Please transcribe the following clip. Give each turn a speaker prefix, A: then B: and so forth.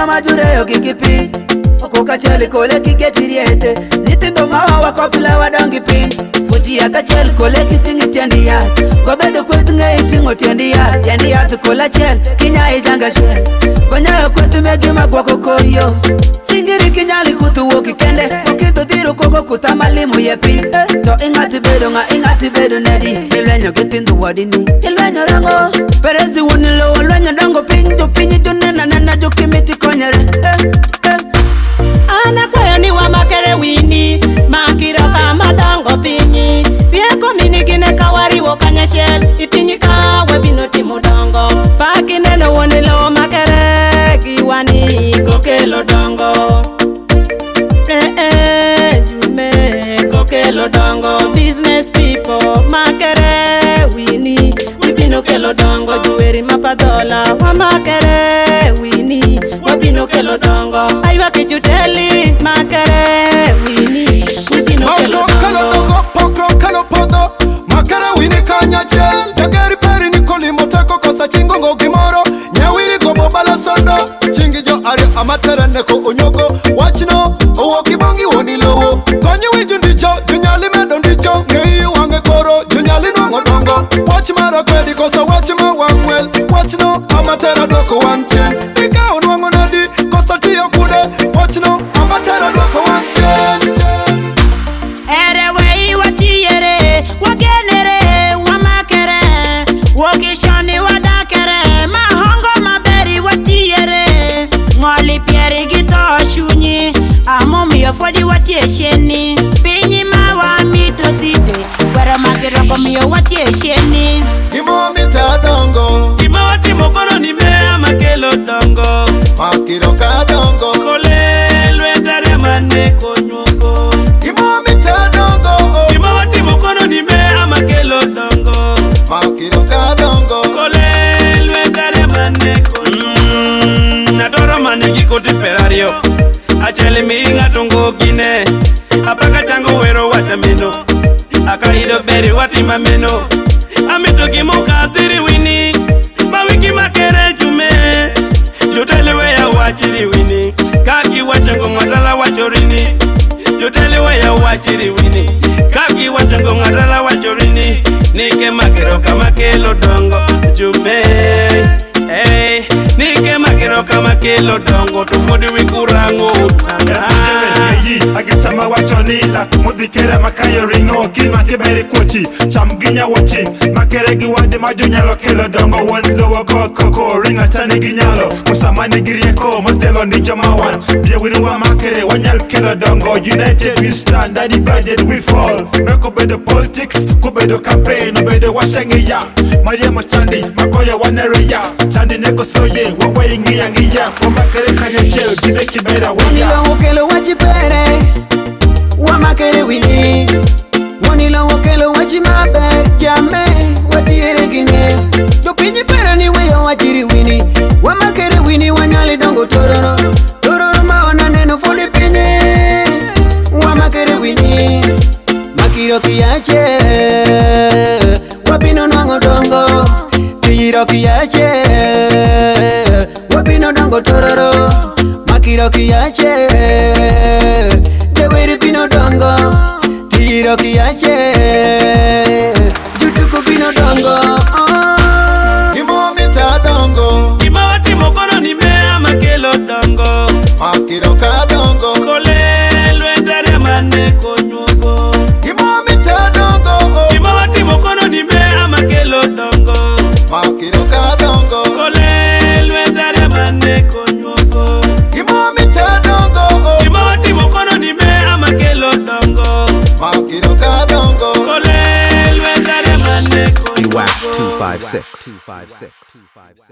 A: mama jure ogikipi Okoka cheli kole kiketiriete Nitindo mawa wakopila wadongi pin Fuji ata chel kole kitingi tiendi yat Gobedo kwetu nge itingo tiendi yat Tiendi yat kola chel kinya ijanga shel Gonya kwetu megima kwa kokoyo Singiri kinyali kutu woki kende Ukitu diru koko kutamalimu yepi To ingati bedo nedi Ilwenyo kitindu wadini Ilwenyo rango Perezi wunilo ulwenyo dongo pinju Pinyi junena nena jukimiti konyere
B: Ana kwaya ni wa makere wini Makiro kama dongo pinyi Pieko mini gine kawari wakanya shell Ipinyi kawe binoti mudongo Paki neno wunilo makere Giwani kokelo dongo Jume kokelo dongo Business people makere wini Wibino kelo dongo Juweri mapadola wa makere wini Wibino kelo dongo Aiwa kijuteli makere wini Wibino kelo dongo
C: Pokro kelo podo Makere wini kanya chel Jageri peri nikoli moteko kosa chingongo gimoro Nyawiri gobo bala sondo Chingi jo ari amatere neko onyogo Wachino owo kibongi woni lowo Konyi wiju ndicho Junyali medo ndicho Ngei wange koro Junyali nwango dongo Watch mara kwedi kosa watch ma wangwel Wachino amatere doko wanchen Nika unwango nadi Kosa tiyo kude Wachino amatere doko wanchen
B: Erewe iwatiyere Wagenere wamakere Wogishoni wadakere Mahongo maberi watiyere Ngoli pieri gito shunyi Amomi yofodi watiesheni Pinyi mawa mitoside Gwara magiroko miyo watiesheni
C: Gimo mita dongo
D: Gimo wati mokono ni mea makelo dongo
C: Makiro ka dongo
D: Kole lwetare mane konyoko
C: Gimo mita dongo
D: Gimo wati mokono ni mea makelo dongo
C: Makiro ka dongo
D: Kole lwetare mane konyoko Natoro mane kikoti perario Achele minga tongo gine Apaka chango wero wachamino Akaido beri watima meno Amito kimoka atiri wini Mawiki makere jume Jotelewe ya wachiri wini Kaki wachango ngatala wachorini Jotelewe ya wachiri wini Kaki wachango ngatala wachorini Nike makero kama kelo dongo jume Hey, nike makero kama kelo dongo Tufudi wikurango
E: Agitama wachoni la mudhikere makayo ringo Kima kiberi kuchi chamginya wachi Makere giwadi majunyalo kelo dongo Wando wako koko ringa tani ginyalo Musamani girieko mostelo nijo mawan Bia wini wa makere wanyal kelo dongo United we stand and divided we fall Meko bedo politics kubedo campaign Ubedo washengiya Maria machandi magoya wanereya Chandi neko soye wawa ingiya ngiya Wamakere kanya chel gine kibera waya
A: Wanilo wokelo wachipere Wamakere wini Wanilo wokelo wachimaber Jame watiere gine Dopinyi pera ni weyo wachiri wini Wamakere wini wanyali dongo tororo Tororo maona neno fuli pinyi Wamakere wini Makiro kiache Wapino nwango dongo Tiro kiache Wapino dongo tororo Makiro kiache Jewiri pino dongo Tiro kiache Jutuku pino dongo
C: Gimo mita dongo
D: Gimo wati mokono ni mea makelo dongo
C: Makiro ka dongo
D: Kole lwetare mane konyoko
C: Gimo mita dongo
D: Gimo wati mokono ni mea makelo dongo
C: Makiro ka dongo
D: Kole lwetare mane konyoko
C: Gimo mita dongo
D: Gimo wati mokono ni mea makelo dongo
C: Makiro ka dongo
D: Kole lwetare mane konyoko
F: Wax 256.